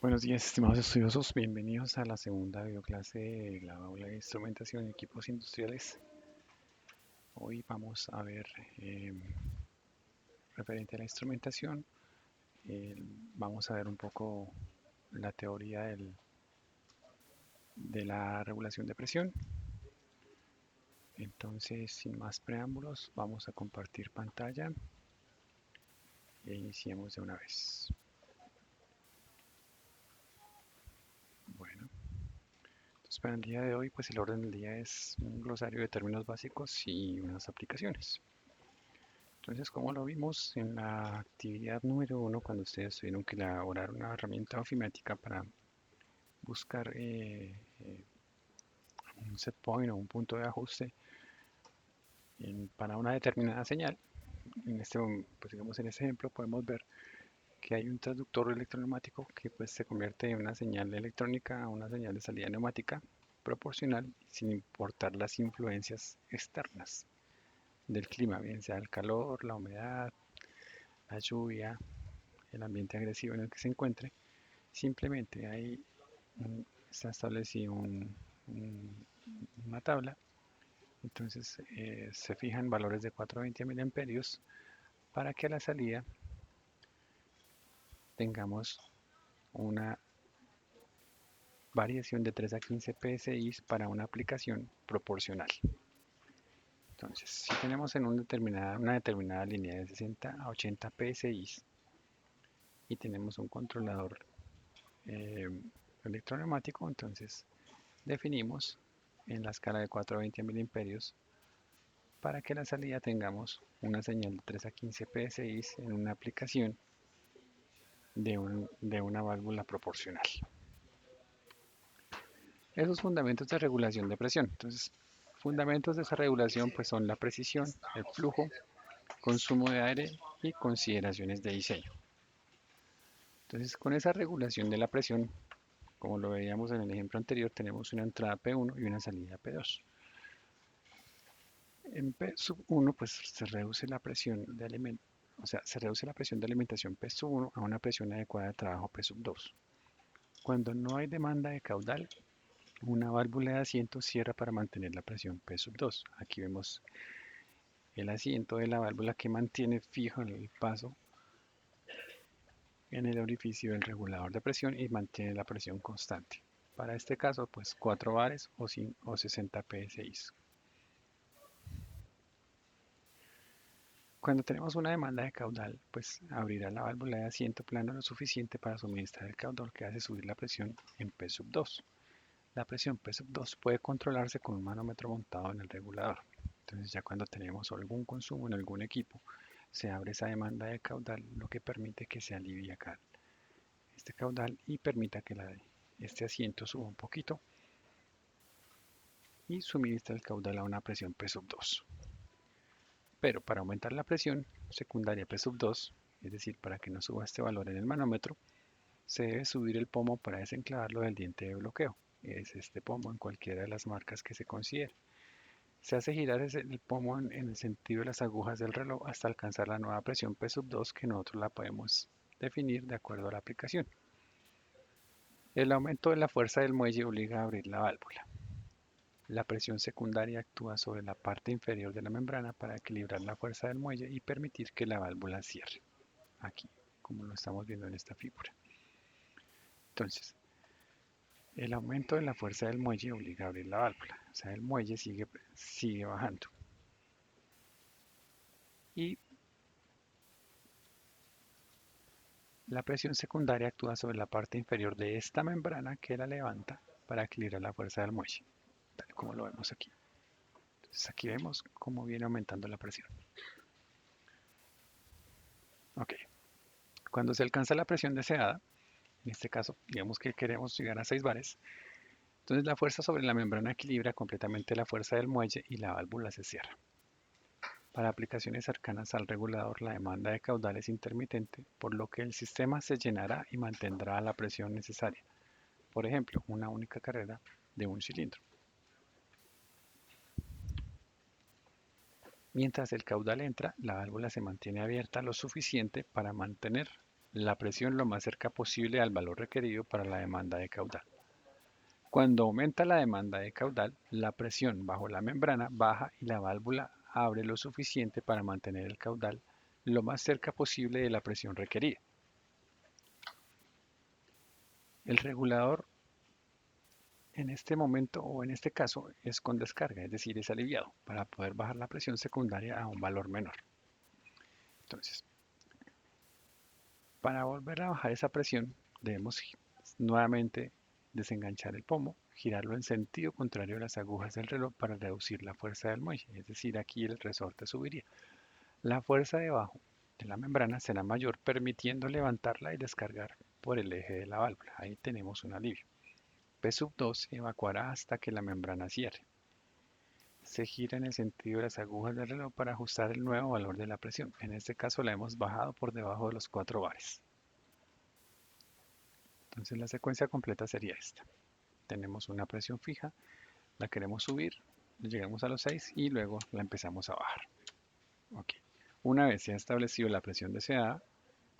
Buenos días, estimados estudiosos. Bienvenidos a la segunda videoclase de la aula de instrumentación y equipos industriales. Hoy vamos a ver referente a la instrumentación. eh, Vamos a ver un poco la teoría de la regulación de presión. Entonces, sin más preámbulos, vamos a compartir pantalla e iniciemos de una vez. Bueno, entonces para el día de hoy, pues el orden del día es un glosario de términos básicos y unas aplicaciones. Entonces, como lo vimos en la actividad número uno, cuando ustedes tuvieron que elaborar una herramienta ofimática para buscar un set point o un punto de ajuste para una determinada señal, pues digamos en este ejemplo podemos ver que hay un transductor electroneumático que pues se convierte en una señal electrónica a una señal de salida neumática proporcional sin importar las influencias externas del clima, bien sea el calor, la humedad, la lluvia, el ambiente agresivo en el que se encuentre. Simplemente ahí está establecido una tabla. Entonces se fijan valores de 420 miliamperios para que a la salida tengamos una variación de 3 a 15 psi para una aplicación proporcional. Entonces, si tenemos en una determinada línea de 60 a 80 psi y tenemos un controlador eh, electroneumático, entonces definimos en la escala de 420 miliamperios para que a la salida tengamos una señal de 3 a 15 psi en una aplicación de una válvula proporcional. Esos fundamentos de regulación de presión. Entonces, fundamentos de esa regulación pues son la precisión, el flujo, consumo de aire y consideraciones de diseño. Entonces, con esa regulación de la presión, como lo veíamos en el ejemplo anterior, tenemos una entrada P1 y una salida P2. En P1 pues se reduce la presión de alimentación, o sea, se reduce la presión de alimentación P1 a una presión adecuada de trabajo P2. Cuando no hay demanda de caudal, una válvula de asiento cierra para mantener la presión P2. Aquí vemos el asiento de la válvula que mantiene fijo el paso en el orificio del regulador de presión y mantiene la presión constante. Para este caso, pues 4 bares o 60 psi. Cuando tenemos una demanda de caudal, pues abrirá la válvula de asiento plano lo suficiente para suministrar el caudal que hace subir la presión en P2. La presión P2 puede controlarse con un manómetro montado en el regulador. Entonces ya cuando tenemos algún consumo en algún equipo, se abre esa demanda de caudal, lo que permite que se alivie acá este caudal y permita que este asiento suba un poquito y suministra el caudal a una presión P2. Pero para aumentar la presión secundaria P2, es decir, para que no suba este valor en el manómetro, se debe subir el pomo para desenclavarlo del diente de bloqueo. Es este pomo en cualquiera de las marcas que se considere. Se hace girar el pomo en el sentido de las agujas del reloj hasta alcanzar la nueva presión P2 que nosotros la podemos definir de acuerdo a la aplicación. El aumento de la fuerza del muelle obliga a abrir la válvula. La presión secundaria actúa sobre la parte inferior de la membrana para equilibrar la fuerza del muelle y permitir que la válvula cierre. Aquí, como lo estamos viendo en esta figura. Entonces, el aumento de la fuerza del muelle obliga a abrir la válvula. O sea, el muelle sigue bajando. Y la presión secundaria actúa sobre la parte inferior de esta membrana que la levanta para equilibrar la fuerza del muelle, tal como lo vemos aquí. Entonces aquí vemos cómo viene aumentando la presión. Ok, cuando se alcanza la presión deseada, en este caso, digamos que queremos llegar a 6 bares, entonces la fuerza sobre la membrana equilibra completamente la fuerza del muelle y la válvula se cierra. Para aplicaciones cercanas al regulador, la demanda de caudal es intermitente, por lo que el sistema se llenará y mantendrá la presión necesaria. Por ejemplo, una única carrera de un cilindro. Mientras el caudal entra, la válvula se mantiene abierta lo suficiente para mantener la presión lo más cerca posible al valor requerido para la demanda de caudal. Cuando aumenta la demanda de caudal, la presión bajo la membrana baja y la válvula abre lo suficiente para mantener el caudal lo más cerca posible de la presión requerida. El regulador en este momento o en este caso es con descarga, es decir, es aliviado para poder bajar la presión secundaria a un valor menor. Entonces, para volver a bajar esa presión, debemos nuevamente desenganchar el pomo, girarlo en sentido contrario a las agujas del reloj para reducir la fuerza del muelle, es decir, aquí el resorte subiría. La fuerza debajo de la membrana será mayor, permitiendo levantarla y descargar por el eje de la válvula. Ahí tenemos un alivio. P sub 2 evacuará hasta que la membrana cierre. Se gira en el sentido de las agujas del reloj para ajustar el nuevo valor de la presión. En este caso la hemos bajado por debajo de los 4 bares. Entonces la secuencia completa sería esta. Tenemos una presión fija, la queremos subir, llegamos a los 6 y luego la empezamos a bajar. Okay. Una vez se ha establecido la presión deseada,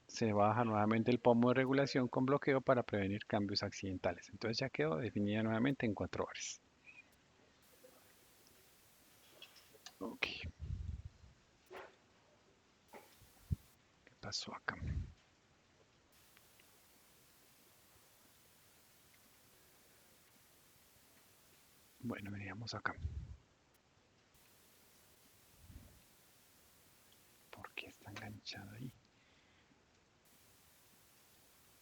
se baja nuevamente el pomo de regulación con bloqueo para prevenir cambios accidentales. Entonces ya quedó definida nuevamente en 4 bares. Okay. ¿Qué pasó acá? Bueno, veníamos acá. ¿Por qué está enganchado ahí?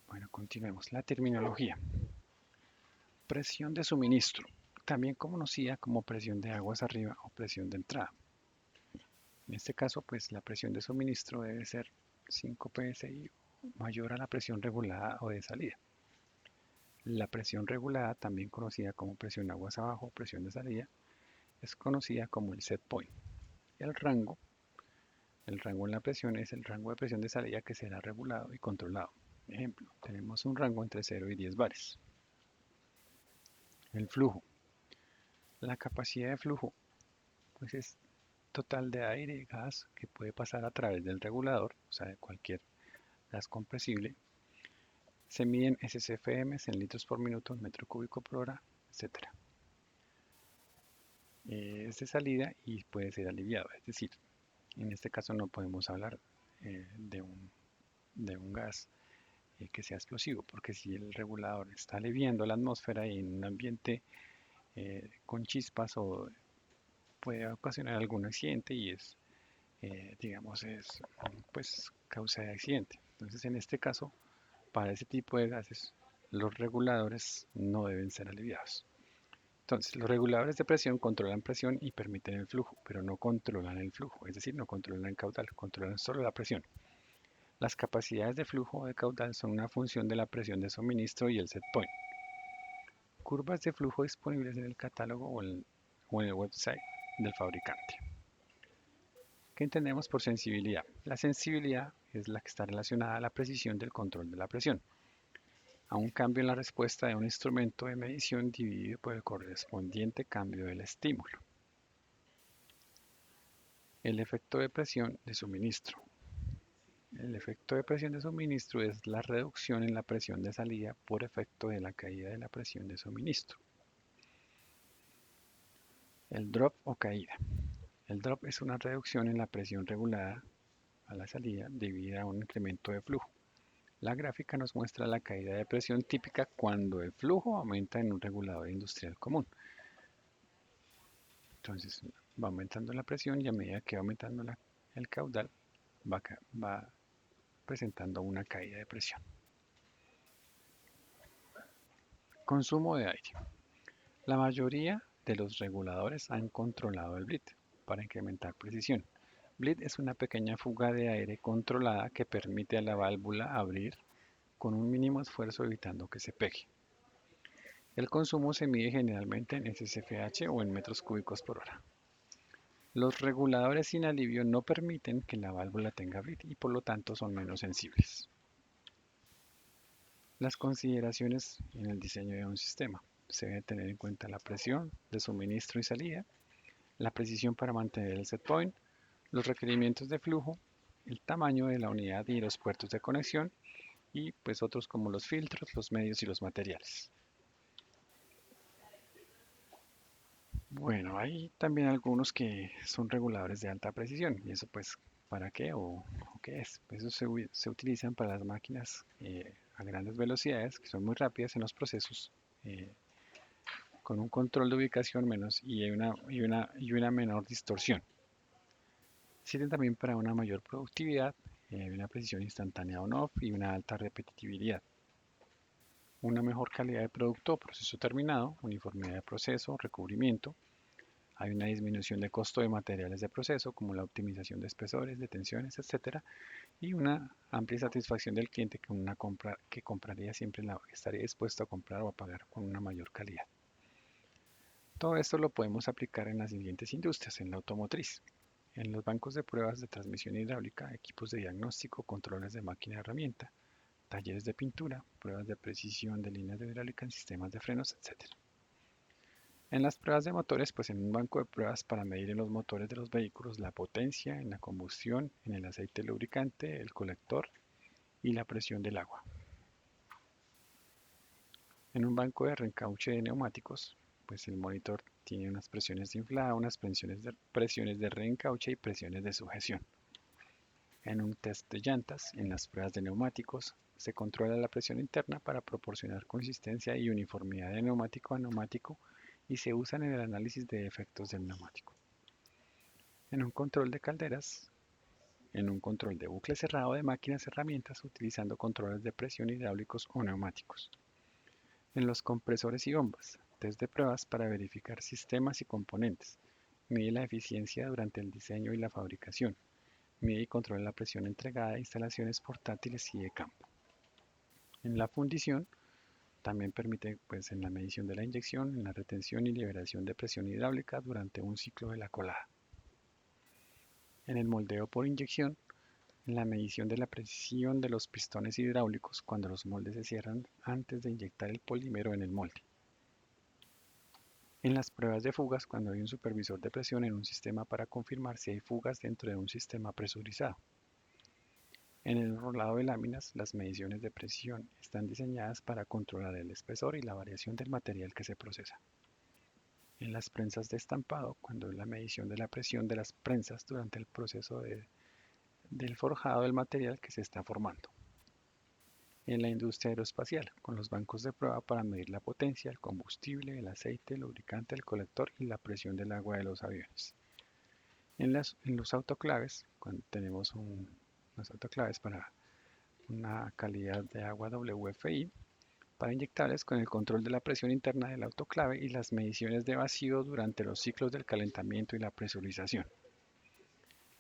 Bueno, continuemos. La terminología. Presión de suministro, también conocida como presión de aguas arriba o presión de entrada. En este caso, pues la presión de suministro debe ser 5 psi mayor a la presión regulada o de salida. La presión regulada, también conocida como presión aguas abajo o presión de salida, es conocida como el set point. El rango en la presión es el rango de presión de salida que será regulado y controlado. Ejemplo, tenemos un rango entre 0 y 10 bares. El flujo. La capacidad de flujo pues es total de aire y gas que puede pasar a través del regulador, o sea, de cualquier gas compresible. Se miden SCFM en litros por minuto, metro cúbico por hora, etc. Es de salida y puede ser aliviado, es decir, en este caso no podemos hablar de un gas que sea explosivo, porque si el regulador está aliviando la atmósfera y en un ambiente con chispas o puede ocasionar algún accidente y es, digamos, es pues causa de accidente. Entonces, en este caso, para ese tipo de gases, los reguladores no deben ser aliviados. Entonces, los reguladores de presión controlan presión y permiten el flujo, pero no controlan el flujo, es decir, no controlan el caudal, controlan solo la presión. Las capacidades de flujo o de caudal son una función de la presión de suministro y el set point. Curvas de flujo disponibles en el catálogo o en el website del fabricante. ¿Qué entendemos por sensibilidad? La sensibilidad es la que está relacionada a la precisión del control de la presión, a un cambio en la respuesta de un instrumento de medición dividido por el correspondiente cambio del estímulo. El efecto de presión de suministro. El efecto de presión de suministro es la reducción en la presión de salida por efecto de la caída de la presión de suministro. El drop o caída. El drop es una reducción en la presión regulada a la salida debido a un incremento de flujo. La gráfica nos muestra la caída de presión típica cuando el flujo aumenta en un regulador industrial común. Entonces va aumentando la presión y a medida que va aumentando el caudal va presentando una caída de presión. Consumo de aire. La mayoría de los reguladores han controlado el bleed para incrementar precisión. Bleed es una pequeña fuga de aire controlada que permite a la válvula abrir con un mínimo esfuerzo evitando que se pegue. El consumo se mide generalmente en SCFH o en metros cúbicos por hora. Los reguladores sin alivio no permiten que la válvula tenga bleed y por lo tanto son menos sensibles. Las consideraciones en el diseño de un sistema. Se debe tener en cuenta la presión de suministro y salida, la precisión para mantener el set point, los requerimientos de flujo, el tamaño de la unidad y los puertos de conexión y pues otros como los filtros, los medios y los materiales. Bueno, hay también algunos que son reguladores de alta precisión. ¿Y eso pues para qué o qué es? Pues eso se utilizan para las máquinas a grandes velocidades, que son muy rápidas en los procesos, eh, con un control de ubicación menos y una menor distorsión. Sirven también para una mayor productividad, una precisión instantánea on-off y una alta repetitividad. Una mejor calidad de producto o proceso terminado, uniformidad de proceso, recubrimiento. Hay una disminución de costo de materiales de proceso, como la optimización de espesores, de tensiones, etcétera, y una amplia satisfacción del cliente con una compra que compraría siempre estaría dispuesto a comprar o a pagar con una mayor calidad. Todo esto lo podemos aplicar en las siguientes industrias: en la automotriz, en los bancos de pruebas de transmisión hidráulica, equipos de diagnóstico, controles de máquina herramienta, talleres de pintura, pruebas de precisión de líneas de hidráulica en sistemas de frenos, etcétera. En las pruebas de motores, pues en un banco de pruebas para medir en los motores de los vehículos la potencia, en la combustión, en el aceite lubricante, el colector y la presión del agua. En un banco de reencauche de neumáticos, pues el monitor tiene unas presiones de inflada, unas presiones de reencauche y presiones de sujeción. En un test de llantas, en las pruebas de neumáticos, se controla la presión interna para proporcionar consistencia y uniformidad de neumático a neumático y se usan en el análisis de defectos del neumático. En un control de calderas, en un control de bucle cerrado de máquinas herramientas utilizando controles de presión hidráulicos o neumáticos. En los compresores y bombas, test de pruebas para verificar sistemas y componentes. Mide la eficiencia durante el diseño y la fabricación. Mide y controla la presión entregada a instalaciones portátiles y de campo. En la fundición, también permite pues, en la medición de la inyección, en la retención y liberación de presión hidráulica durante un ciclo de la colada. En el moldeo por inyección, en la medición de la presión de los pistones hidráulicos cuando los moldes se cierran antes de inyectar el polímero en el molde. En las pruebas de fugas, cuando hay un supervisor de presión en un sistema para confirmar si hay fugas dentro de un sistema presurizado. En el enrolado de láminas, las mediciones de presión están diseñadas para controlar el espesor y la variación del material que se procesa. En las prensas de estampado, cuando hay la medición de la presión de las prensas durante el proceso del forjado del material que se está formando. En la industria aeroespacial, con los bancos de prueba para medir la potencia, el combustible, el aceite, el lubricante, el colector y la presión del agua de los aviones. En los autoclaves, cuando tenemos unos autoclaves para una calidad de agua WFI, para inyectables con el control de la presión interna del autoclave y las mediciones de vacío durante los ciclos del calentamiento y la presurización.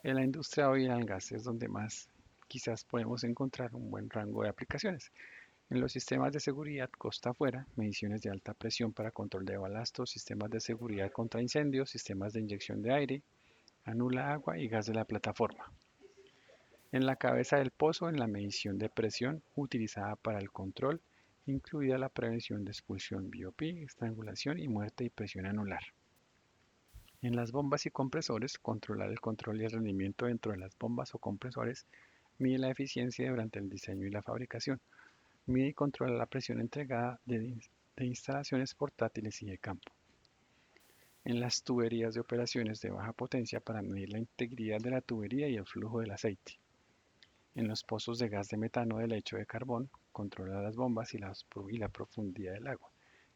En la industria oil and gas es donde más quizás podemos encontrar un buen rango de aplicaciones. En los sistemas de seguridad costa afuera, mediciones de alta presión para control de balasto, sistemas de seguridad contra incendios, sistemas de inyección de aire, anula agua y gas de la plataforma. En la cabeza del pozo, en la medición de presión utilizada para el control, incluida la prevención de expulsión BOP, estrangulación y muerte y presión anular. En las bombas y compresores, controlar el control y el rendimiento dentro de las bombas o compresores, mide la eficiencia durante el diseño y la fabricación, mide y controla la presión entregada de instalaciones portátiles y de campo. En las tuberías de operaciones de baja potencia para medir la integridad de la tubería y el flujo del aceite. En los pozos de gas de metano de lecho de carbón, controla las bombas y la profundidad del agua.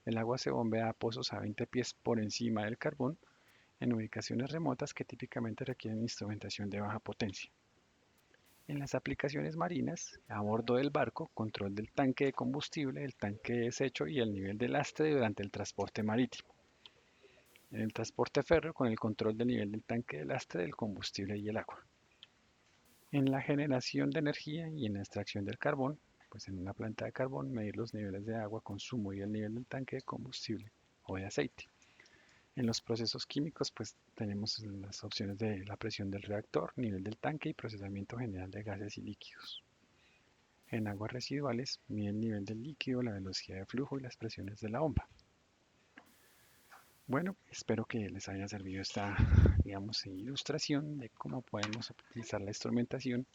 El agua se bombea a pozos a 20 pies por encima del carbón en ubicaciones remotas que típicamente requieren instrumentación de baja potencia. En las aplicaciones marinas, a bordo del barco, control del tanque de combustible, el tanque de desecho y el nivel de lastre durante el transporte marítimo. En el transporte férreo, con el control del nivel del tanque de lastre, del combustible y el agua. En la generación de energía y en la extracción del carbón, pues en una planta de carbón, medir los niveles de agua consumo y el nivel del tanque de combustible o de aceite. En los procesos químicos, pues tenemos las opciones de la presión del reactor, nivel del tanque y procesamiento general de gases y líquidos. En aguas residuales, mide el nivel del líquido, la velocidad de flujo y las presiones de la bomba. Bueno, espero que les haya servido esta, digamos, ilustración de cómo podemos utilizar la instrumentación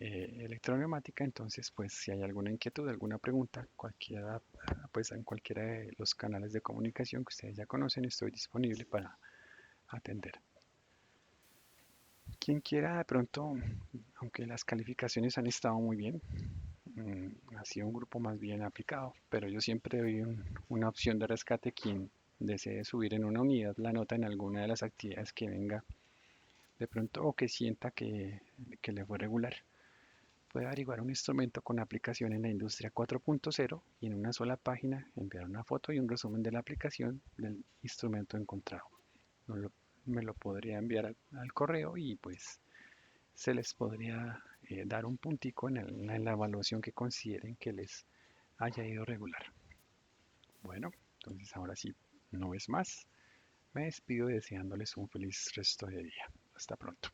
electroneumática. Entonces, pues si hay alguna inquietud, alguna pregunta, cualquiera, pues en cualquiera de los canales de comunicación que ustedes ya conocen, estoy disponible para atender. Quien quiera de pronto, aunque las calificaciones han estado muy bien, ha sido un grupo más bien aplicado, pero yo siempre doy una opción de rescate quien desee subir en una unidad la nota en alguna de las actividades que venga de pronto o que sienta que le fue regular. Puede averiguar un instrumento con aplicación en la industria 4.0 y en una sola página enviar una foto y un resumen de la aplicación del instrumento encontrado. No lo- Me lo podría enviar al correo y pues se les podría dar un puntico en la evaluación que consideren que les haya ido regular. Bueno, entonces ahora sí, no es más. Me despido deseándoles un feliz resto de día. Hasta pronto.